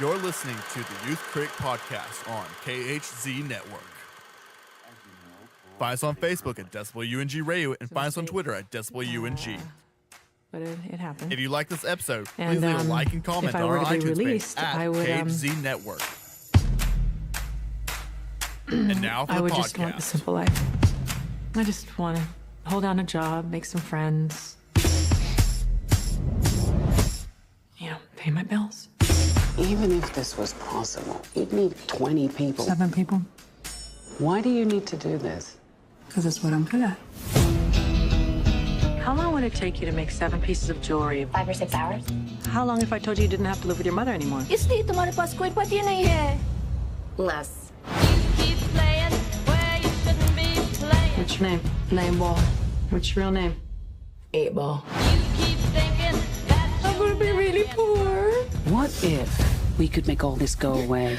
You're listening to the Youth Critic Podcast on KHZ Network. Find us on Facebook at Decibel UNG Radio and find us on Twitter at Decibel UNG. But it happened. If you like this episode, And, please leave a like and comment if I on were our to be iTunes released, page at I would, KHZ Network. And now for the I would podcast. just want the simple life. I just want to hold down a job, make some friends. You know, pay my bills. Even if this was possible, you'd need 20 people. 7 people. Why do you need to do this? Because it's what I'm good at. How long would it take you to make 7 pieces of jewelry? 5 or 6 hours. How long if I told you you didn't have to live with your mother anymore? इसलिए तुम्हारे पास कोई पति नहीं है. Less. What's your name? Name Ball. What's your real name? 8 Ball. I'm gonna be really poor. What if we could make all this go away?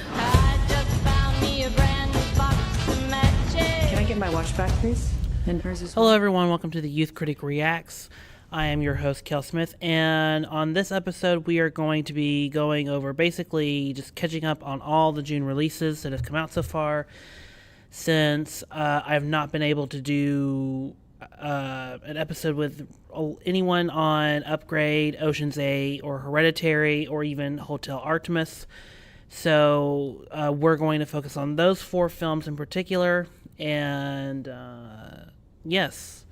Can I get my watch back, please? And hers as well. Hello, everyone. Welcome to the Youth Critic Reacts. I am your host, Kel Smith, and on this episode, we are going to be going over basically just catching up on all the June releases that have come out so far, since I've not been able to do an episode with anyone on Upgrade, Ocean's 8, or Hereditary, or even Hotel Artemis. So we're going to focus on those 4 films in particular, and yes.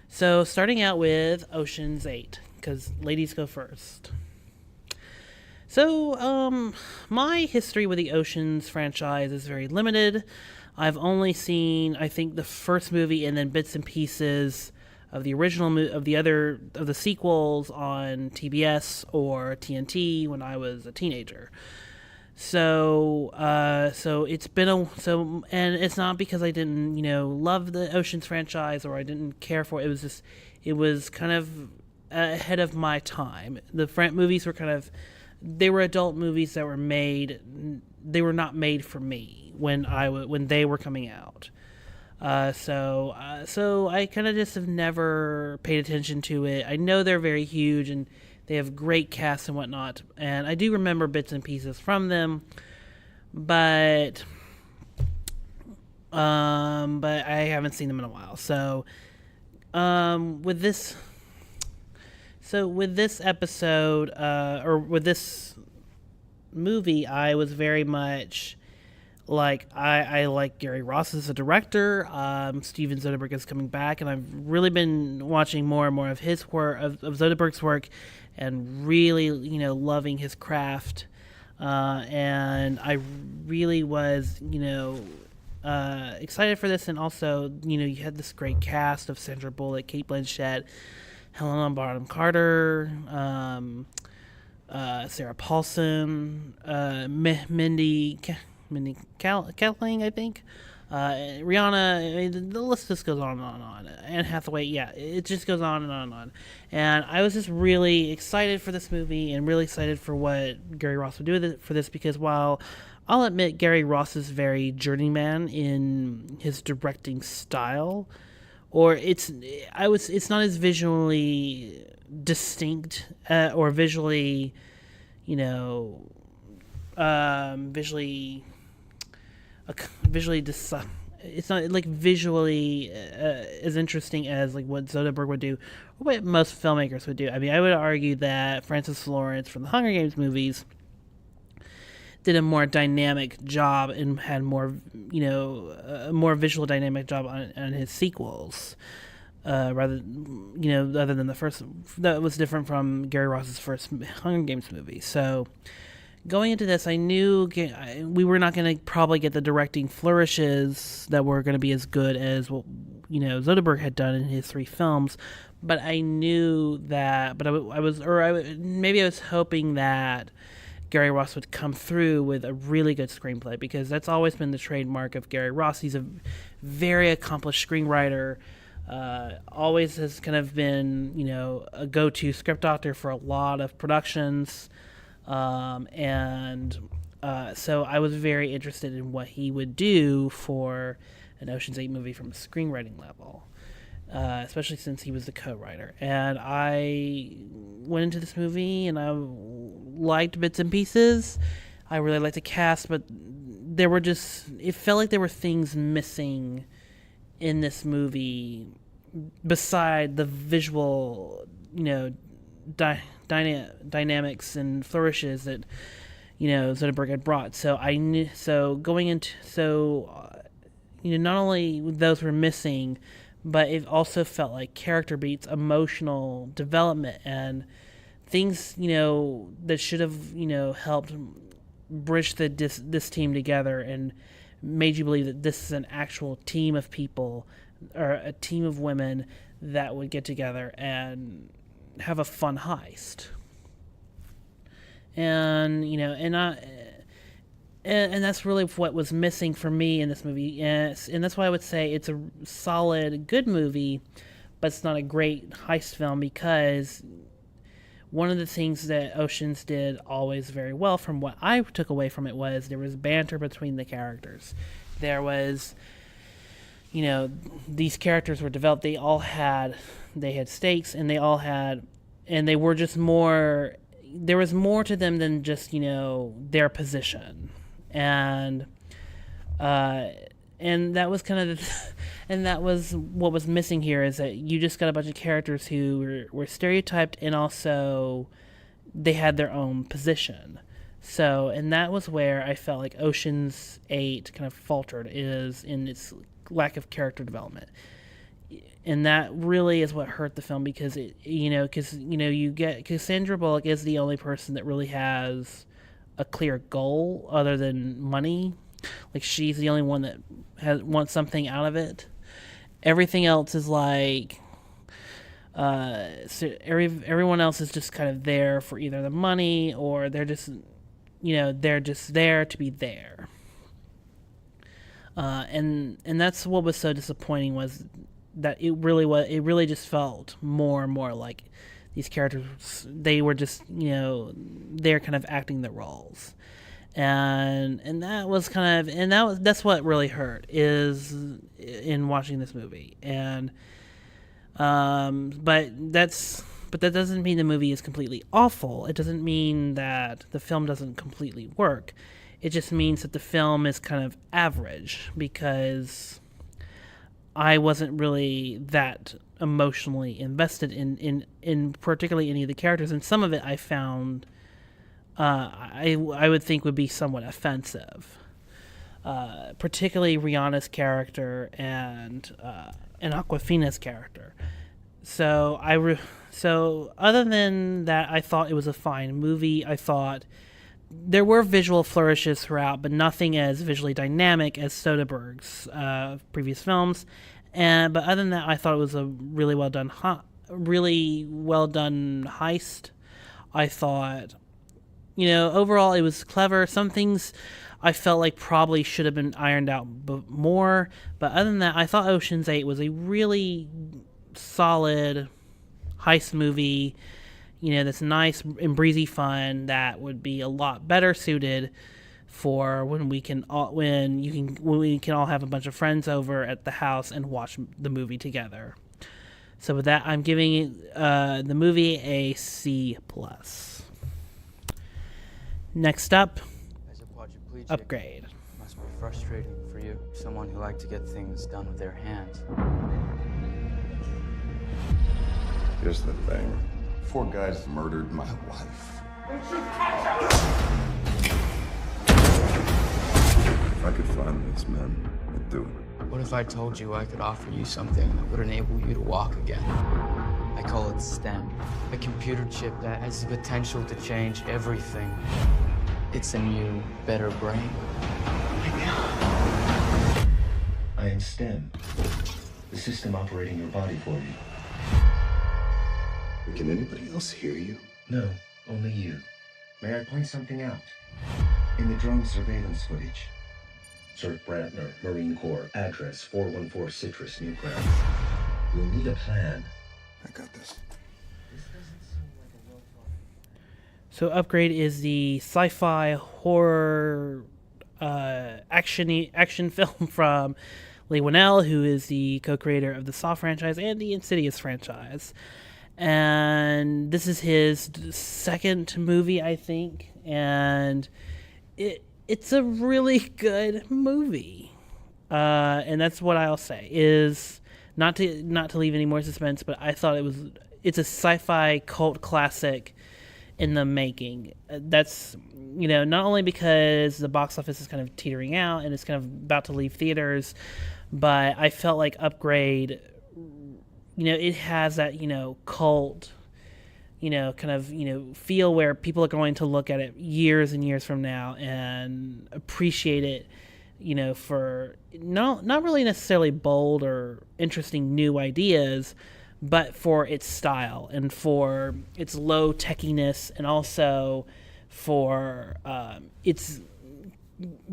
So starting out with Ocean's 8, because ladies go first. So my history with the Ocean's franchise is very limited. I've only seen, I think, the first movie and then bits and pieces of the original of the sequels on TBS or TNT when I was a teenager. So it's been and it's not because I didn't, love the Ocean's franchise or I didn't care for it. It was kind of ahead of my time. The movies were they were adult movies that were made. They were not made for me when they were coming out. So I kind of just have never paid attention to it. I know they're very huge and they have great casts and whatnot, and I do remember bits and pieces from them, but I haven't seen them in a while. So with this episode or with this movie, I was very much like I like Gary Ross as a director. Steven Soderbergh is coming back, and I've really been watching more and more of his work, of Soderbergh's work, and really, loving his craft. And I really was, excited for this. And also, you had this great cast of Sandra Bullock, Cate Blanchett, Helena Bonham Carter, Sarah Paulson, Mindy Kaling, I think. Rihanna, I mean, the list just goes on and on. Anne Hathaway, yeah, it just goes on and on and on. And I was just really excited for this movie and really excited for what Gary Ross would do for this, because while I'll admit Gary Ross is very journeyman in his directing style, or it's not as visually distinct or visually, it's not like visually as interesting as like what Soderbergh would do or what most filmmakers would do. I mean, I would argue that Francis Lawrence from the Hunger Games movies did a more dynamic job and had more, a more visual dynamic job on his sequels. Other than the first, that was different from Gary Ross's first Hunger Games movie. So going into this, I knew we were not going to probably get the directing flourishes that were going to be as good as what Soderbergh had done in his 3 films. But I knew that. But I was hoping that Gary Ross would come through with a really good screenplay, because that's always been the trademark of Gary Ross. He's a very accomplished screenwriter. Always has kind of been, a go-to script doctor for a lot of productions. So I was very interested in what he would do for an Ocean's 8 movie from a screenwriting level, especially since he was the co-writer. And I went into this movie and I liked bits and pieces. I really like the cast, but it felt like there were things missing in this movie beside the visual, dynamics and flourishes that, Soderbergh had brought. So not only those were missing, but it also felt like character beats, emotional development, and things, that should have, helped bridge this team together and made you believe that this is an actual team of people or a team of women that would get together and have a fun heist. And, and that's really what was missing for me in this movie. And that's why I would say it's a solid, good movie, but it's not a great heist film, because one of the things that Oceans did always very well, from what I took away from it, was there was banter between the characters. There was, these characters were developed. They had stakes, and they were just more, there was more to them than just, their position. And that was kind of and that was what was missing here, is that you just got a bunch of characters who were stereotyped, and also they had their own position. So, and that was where I felt like Ocean's 8 kind of faltered, is in its lack of character development. And that really is what hurt the film, because because Sandra Bullock is the only person that really has a clear goal other than money. Like, she's the only one that wants something out of it. Everything else is like, so everyone else is just kind of there for either the money, or they're just there to be there. And that's what was so disappointing, was that it really just felt more and more like these characters, they were just, they're kind of acting the roles. And that was kind of, that's what really hurt, is in watching this movie. And but that doesn't mean the movie is completely awful. It doesn't mean that the film doesn't completely work. It just means that the film is kind of average, because I wasn't really that emotionally invested in particularly any of the characters, and some of it I found I would think would be somewhat offensive, particularly Rihanna's character and Awkwafina's character. So other than that, I thought it was a fine movie. I thought there were visual flourishes throughout, but nothing as visually dynamic as Soderbergh's previous films. But other than that, I thought it was a really well done heist. I thought, overall it was clever. Some things I felt like probably should have been ironed out more. But other than that, I thought Ocean's 8 was a really solid heist movie, that's nice and breezy fun, that would be a lot better suited for when we can all have a bunch of friends over at the house and watch the movie together. So with that, I'm giving the movie a C+. Next up, Upgrade. Must be frustrating for you, someone who liked to get things done with their hands. Here's the thing. 4 guys murdered my wife. If I could find these men, I'd do it. What if I told you I could offer you something that would enable you to walk again? I call it STEM, a computer chip that has the potential to change everything. It's a new, better brain. I am STEM, the system operating your body for you. Can anybody else hear you? No, only you. May I point something out? In the drone surveillance footage, Sir Brantner, Marine Corps, address 414 Citrus, Newground. You'll need a plan. I got this. So Upgrade is the sci-fi horror action film from Leigh Whannell, who is the co-creator of the Saw franchise and the Insidious franchise. And this is his second movie, I think, and it's a really good movie. And that's what I'll say, is not to leave any more suspense, but I thought it's a sci-fi cult classic in the making. That's, not only because the box office is kind of teetering out and it's kind of about to leave theaters, but I felt like Upgrade, it has that, cult, kind of, feel where people are going to look at it years and years from now and appreciate it, for not really necessarily bold or interesting new ideas, but for its style and for its low techiness, and also for its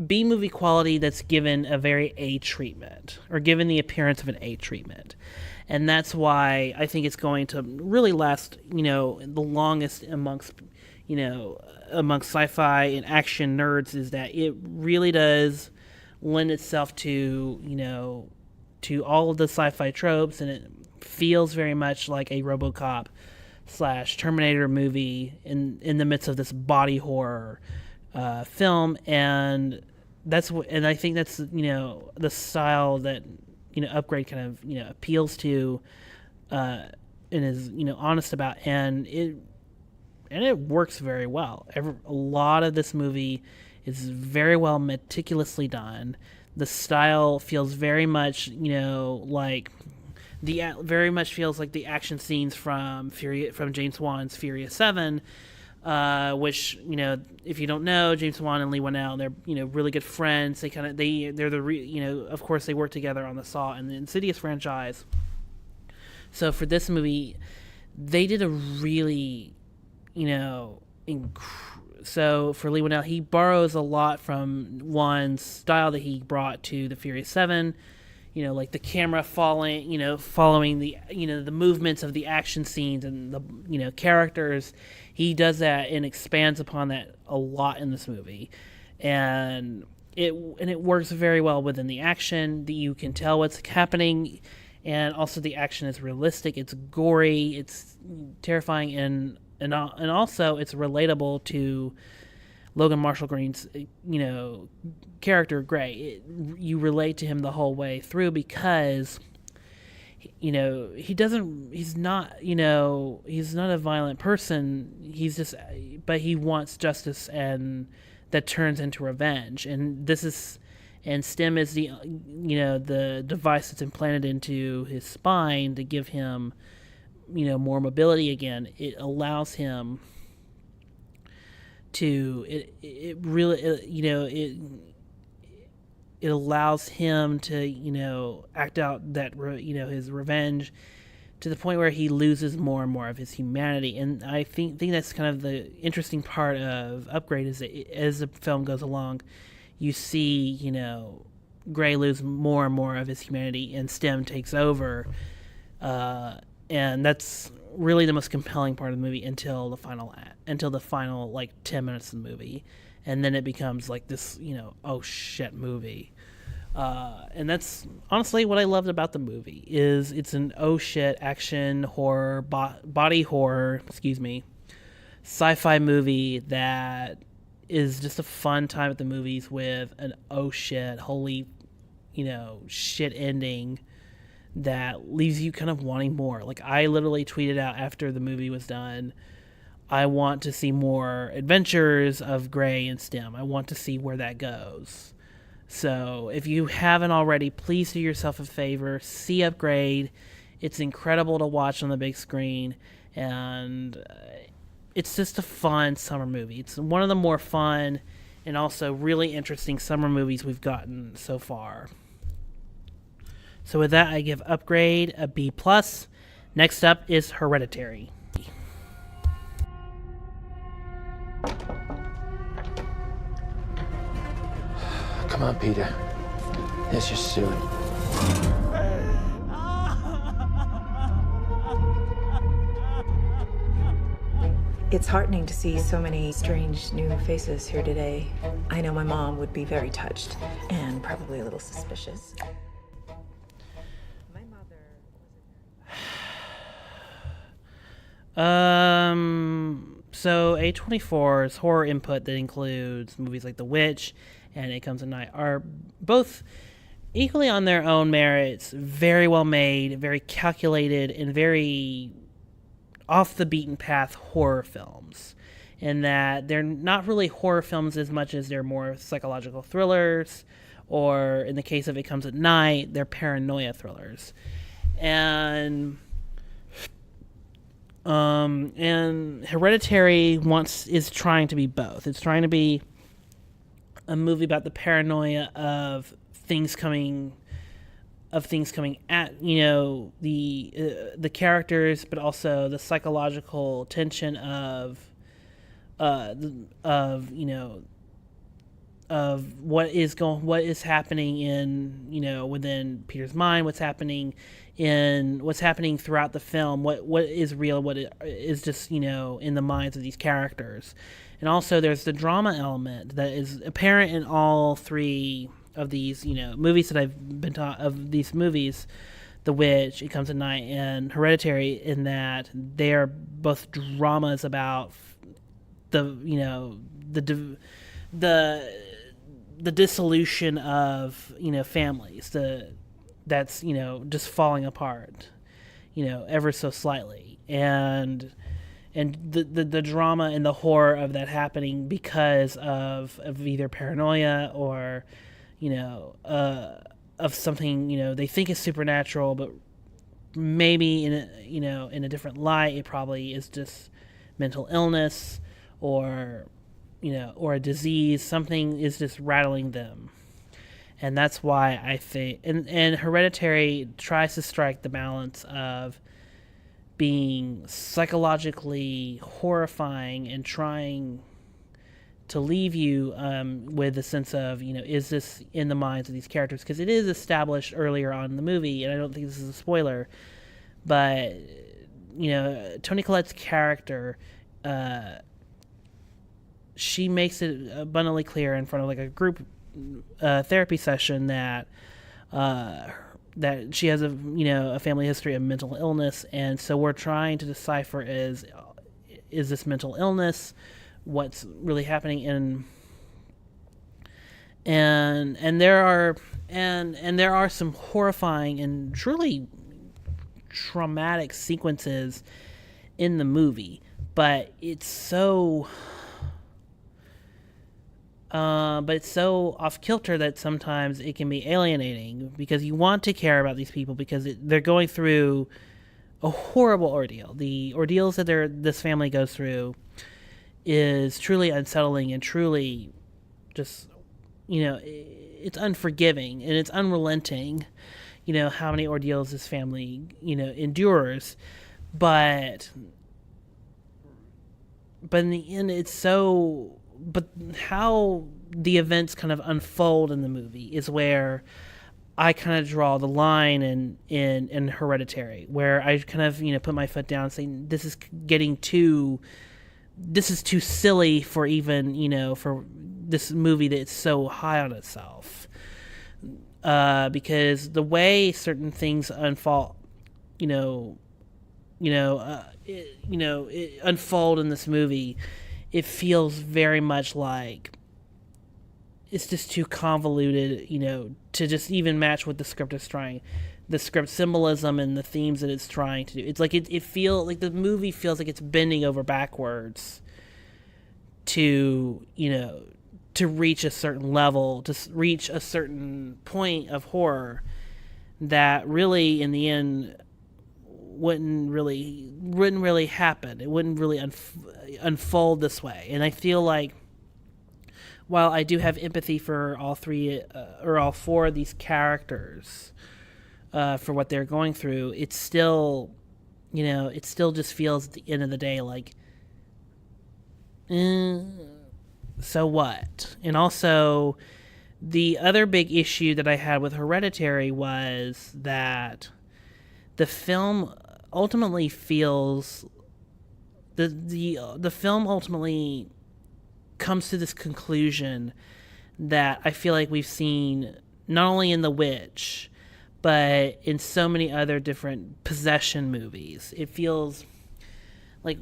B-movie quality that's given a very A treatment, or given the appearance of an A treatment. And that's why I think it's going to really last, the longest amongst sci-fi and action nerds, is that it really does lend itself to, to all of the sci-fi tropes, and it feels very much like a RoboCop / Terminator movie in the midst of this body horror film. And I think that's, the style that, Upgrade kind of, appeals to, and is, honest about, and it works very well. A lot of this movie is very well meticulously done. The style feels very much, very much feels like the action scenes from James Wan's Furious 7, which, if you don't know, James Wan and Lee Whannell, they're, really good friends. Of course they work together on the Saw and the Insidious franchise. So for this movie, they did a really, so for Lee Whannell, he borrows a lot from Wan's style that he brought to the Furious 7, like the camera following the, the movements of the action scenes and the, characters. He does that and expands upon that a lot in this movie. And it works very well within the action, that you can tell what's happening, and also the action is realistic, it's gory, it's terrifying, and also it's relatable to Logan Marshall Green's, character Gray. You relate to him the whole way through, because, he's not a violent person. But he wants justice, and that turns into revenge. And STEM is the device that's implanted into his spine to give him, more mobility again. It allows him to, it allows him to, act out that, his revenge, to the point where he loses more and more of his humanity. And I think that's kind of the interesting part of Upgrade, is that as the film goes along, you see, Gray lose more and more of his humanity, and STEM takes over. And that's really the most compelling part of the movie until the final 10 minutes of the movie. And then it becomes like this, oh shit movie. And that's honestly what I loved about the movie, is it's an oh shit action horror, body horror, sci-fi movie that is just a fun time at the movies, with an oh shit, holy, shit ending that leaves you kind of wanting more. Like, I literally tweeted out after the movie was done, I want to see more adventures of Gray and STEM. I want to see where that goes. So if you haven't already, please do yourself a favor, see Upgrade. It's incredible to watch on the big screen, and it's just a fun summer movie. It's one of the more fun and also really interesting summer movies we've gotten so far. So with that, I give Upgrade a B+. Next up is Hereditary. Come on, Peter. There's your suit. It's heartening to see so many strange new faces here today. I know my mom would be very touched and probably a little suspicious. So A24's horror input that includes movies like The Witch and It Comes at Night are both equally on their own merits, very well made, very calculated, and very off the beaten path horror films. In that they're not really horror films as much as they're more psychological thrillers, or in the case of It Comes at Night, they're paranoia thrillers. And Hereditary is trying to be both. It's trying to be a movie about the paranoia of things coming at the characters, but also the psychological tension of what is happening in within Peter's mind, what's happening throughout the film, what is real, what is just in the minds of these characters. And also there's the drama element that is apparent in all three of these movies that I've been taught of these movies, The Witch, It Comes at Night, and Hereditary, in that they are both dramas about the dissolution of families, that's just falling apart ever so slightly, and the drama and the horror of that happening because of either paranoia or of something they think is supernatural, but maybe in a different light it probably is just mental illness or a disease. Something is just rattling them. And that's why I think and Hereditary tries to strike the balance of being psychologically horrifying and trying to leave you with a sense of, is this in the minds of these characters? Because it is established earlier on in the movie, and I don't think this is a spoiler, but, Toni Collette's character, she makes it abundantly clear in front of a group therapy session that she has a family history of mental illness, and so we're trying to decipher is this mental illness, what's really happening, and there are some horrifying and truly traumatic sequences in the movie, but it's so off kilter that sometimes it can be alienating, because you want to care about these people because they're going through a horrible ordeal. The ordeals that this family goes through is truly unsettling and truly just, it's unforgiving and it's unrelenting, how many ordeals this family, endures. But in the end, but how the events kind of unfold in the movie is where I kind of draw the line in Hereditary, where I kind of, put my foot down and say, this is too silly for even, for this movie that's so high on itself. Because the way certain things unfold, it unfold in this movie, it feels very much like it's just too convoluted, to just even match what the script is trying. The script symbolism and the themes that it's trying to do. It's like it feels like the movie feels like it's bending over backwards to reach a certain level, to reach a certain point of horror that really, in the end, wouldn't really happen. It wouldn't really unfold this way. And I feel like, while I do have empathy for all four of these characters, for what they're going through, it's still, it still just feels at the end of the day like, so what? And also, the other big issue that I had with Hereditary was that the film ultimately feels the film ultimately comes to this conclusion that I feel like we've seen not only in The Witch, but in so many other different possession movies. It feels like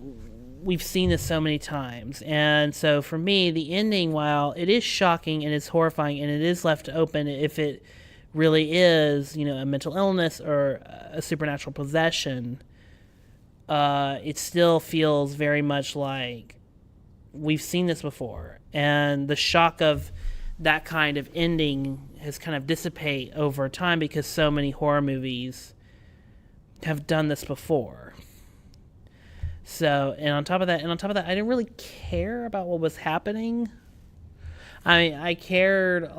we've seen this so many times. And so for me, the ending, while it is shocking and it's horrifying and it is left open if it really is, a mental illness or a supernatural possession, it still feels very much like we've seen this before. And the shock of that kind of ending has kind of dissipate over time because so many horror movies have done this before. So, and on top of that, I didn't really care about what was happening. I cared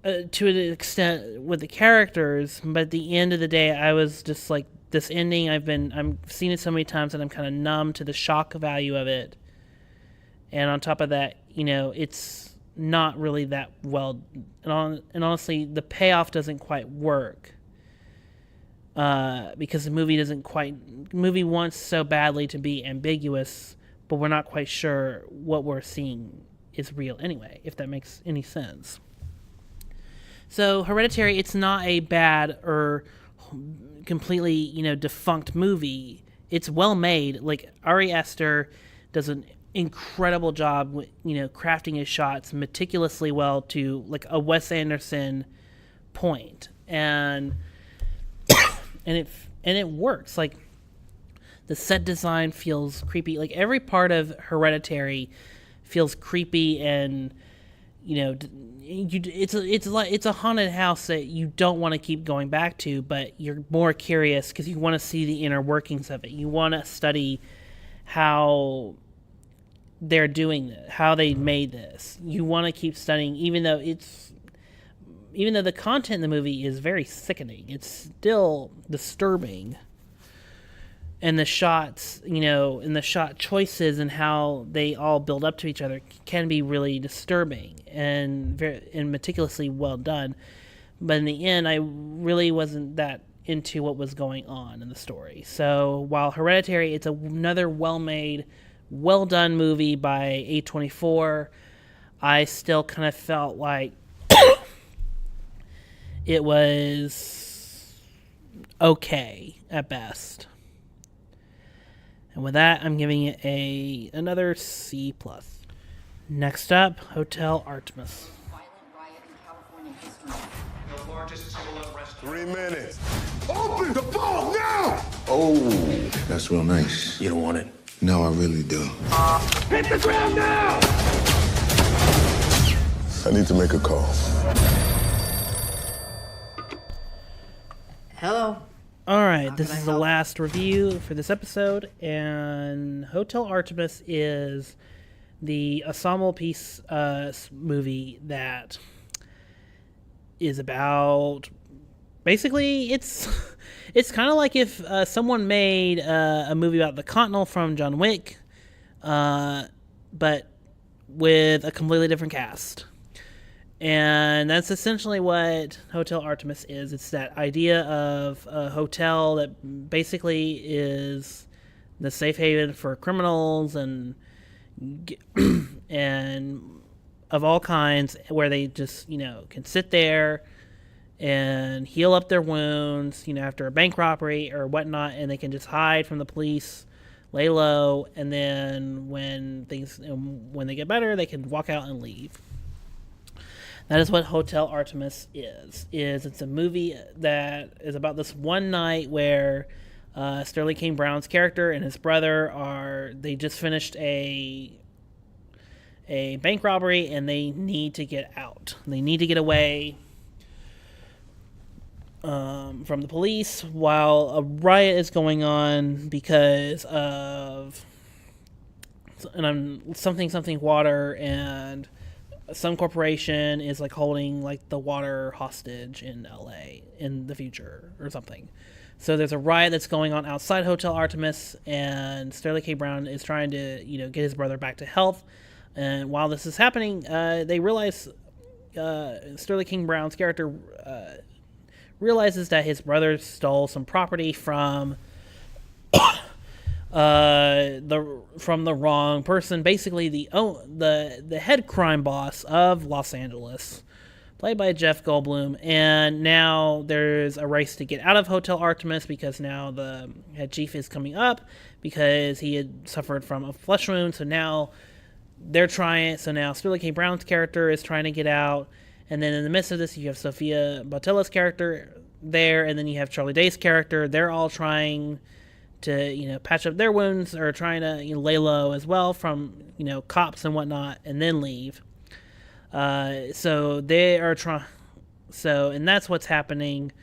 to an extent with the characters, but at the end of the day, I was just like, this ending, I've seen it so many times and I'm kind of numb to the shock value of it. And on top of that, it's not really that well, and honestly, the payoff doesn't quite work. Because the movie wants so badly to be ambiguous, but we're not quite sure what we're seeing is real anyway, if that makes any sense. So Hereditary, it's not a bad or completely, defunct movie. It's well made. Like, Ari Aster does an incredible job with, crafting his shots meticulously well to like a Wes Anderson point. And it works. Like, the set design feels creepy. Like, every part of Hereditary feels creepy, and it's a haunted house that you don't want to keep going back to, but you're more curious because you want to see the inner workings of it. You want to study how they're doing this, how they made this. You want to keep studying, even though the content in the movie is very sickening, it's still disturbing. And the shots, and the shot choices and how they all build up to each other can be really disturbing and meticulously well done. But in the end, I really wasn't that into what was going on in the story. So while Hereditary, it's another well-made, well-done movie by A24, I still kind of felt like it was okay at best. And with that, I'm giving it another C+. Next up, Hotel Artemis. 3 minutes. Open the ball now! Oh, that's real nice. You don't want it? No, I really do. Hit the ground now! I need to make a call. Hello. All right, this is the last review for this episode, and Hotel Artemis is the ensemble piece movie that is about, basically, it's kind of like if someone made a movie about the Continental from John Wick, but with a completely different cast. And that's essentially what Hotel Artemis is. It's that idea of a hotel that basically is the safe haven for criminals and of all kinds, where they just, can sit there and heal up their wounds, after a bank robbery or whatnot, and they can just hide from the police, lay low, and then when they get better, they can walk out and leave. That is what Hotel Artemis is. It's a movie that is about this one night where Sterling K. Brown's character and his brother they just finished a bank robbery, and they need to get out. They need to get away from the police while a riot is going on because of something water, and some corporation is like holding like the water hostage in LA in the future or something. So there's a riot that's going on outside Hotel Artemis, and Sterling K. Brown is trying to, get his brother back to health. And while this is happening, they realize Sterling K. Brown's character realizes that his brother stole some property from the wrong person, basically the head crime boss of Los Angeles, played by Jeff Goldblum. And now there's a race to get out of Hotel Artemis because now the head chief is coming up because he had suffered from a flesh wound. So now they're trying. So now Sterling K. Brown's character is trying to get out. And then in the midst of this, you have Sofia Boutella's character there. And then you have Charlie Day's character. They're all trying to, patch up their wounds or trying to lay low as well from, cops and whatnot and then leave. So they are trying. So, and that's what's happening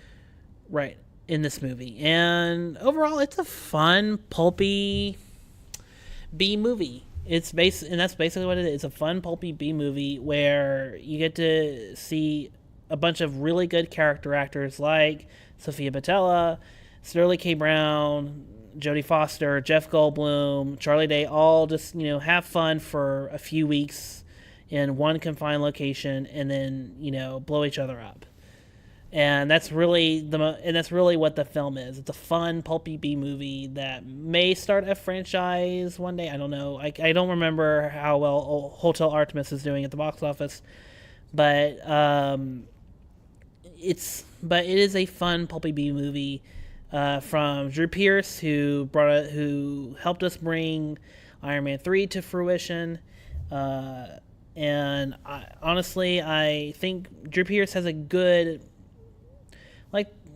right in this movie. And overall, it's a fun, pulpy B movie. And that's basically what it is. It's a fun, pulpy B movie where you get to see a bunch of really good character actors like Sofia Boutella, Sterling K. Brown, Jodie Foster, Jeff Goldblum, Charlie Day, all just, have fun for a few weeks in one confined location and then, blow each other up. And that's really what the film is. It's a fun, pulpy B movie that may start a franchise one day. I don't know. I don't remember how well Hotel Artemis is doing at the box office, but it is a fun, pulpy B movie from Drew Pearce, who helped us bring Iron Man 3 to fruition. And honestly, I think Drew Pearce has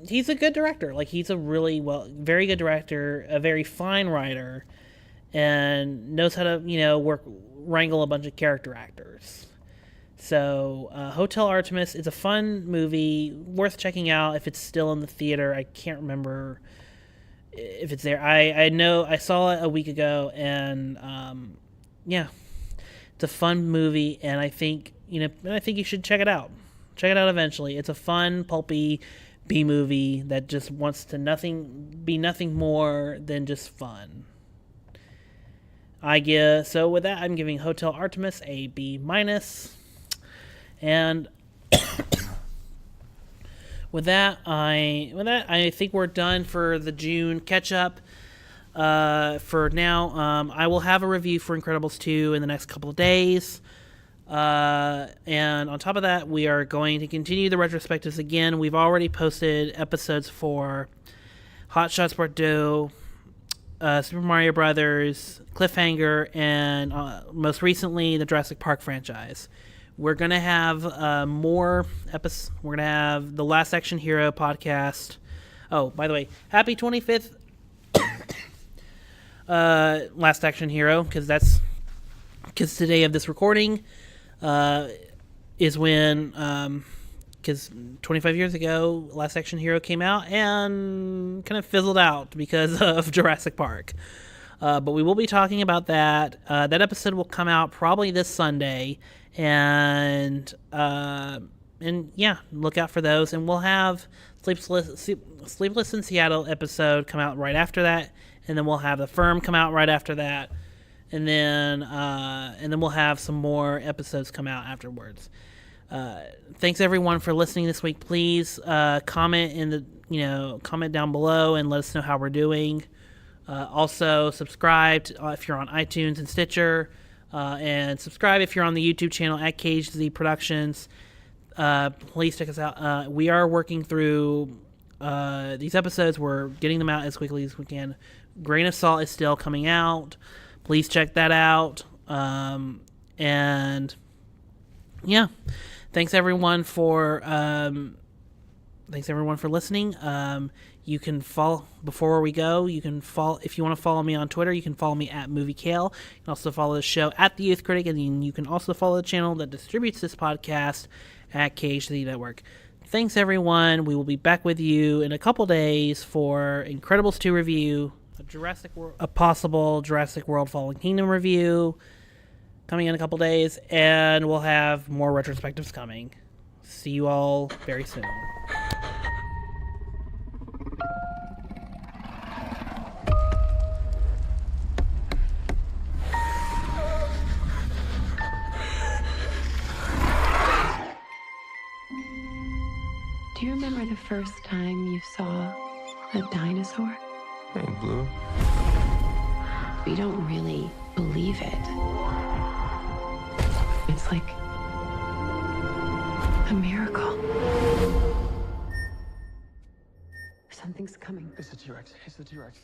he's a good director. He's a very good director, a very fine writer, and knows how to, wrangle a bunch of character actors. So, Hotel Artemis is a fun movie, worth checking out if it's still in the theater. I can't remember if it's there. I know I saw it a week ago, and it's a fun movie, and I think you should check it out. Check it out eventually. It's a fun, pulpy B movie that just wants to be nothing more than just fun. So with that, I'm giving Hotel Artemis a B-. And with that, I think we're done for the June catch-up. For now, I will have a review for Incredibles 2 in the next couple of days. And on top of that, we are going to continue the retrospectives again. We've already posted episodes for Hot Shots Part 2, Super Mario Brothers, Cliffhanger, and most recently, the Jurassic Park franchise. We're going to have more episodes. We're going to have the Last Action Hero podcast. Oh, by the way, happy 25th Last Action Hero, because today of this recording is when, because 25 years ago, Last Action Hero came out and kind of fizzled out because of Jurassic Park. But we will be talking about that. That episode will come out probably this Sunday, and look out for those. And we'll have Sleepless in Seattle episode come out right after that, and then we'll have The Firm come out right after that, and then we'll have some more episodes come out afterwards. Thanks everyone for listening this week. Please comment comment down below and let us know how we're doing. Also subscribe if you're on iTunes and Stitcher, and subscribe if you're on the YouTube channel at KHZ Productions. Please check us out. We are working through these episodes. We're getting them out as quickly as we can. Grain of Salt is still coming out. Please check that out. And yeah, thanks everyone for listening. You can follow, before we go, if you want to follow me on Twitter, you can follow me at MovieKale. You can also follow the show at The Youth Critic, and you can also follow the channel that distributes this podcast at KHZ Network. Thanks, everyone. We will be back with you in a couple days for Incredibles 2 review, a possible Jurassic World Fallen Kingdom review coming in a couple days, and we'll have more retrospectives coming. See you all very soon. Do you remember the first time you saw a dinosaur? Hey, Blue. We don't really believe it. It's like A miracle. Something's coming. It's the T-Rex. It's the T-Rex.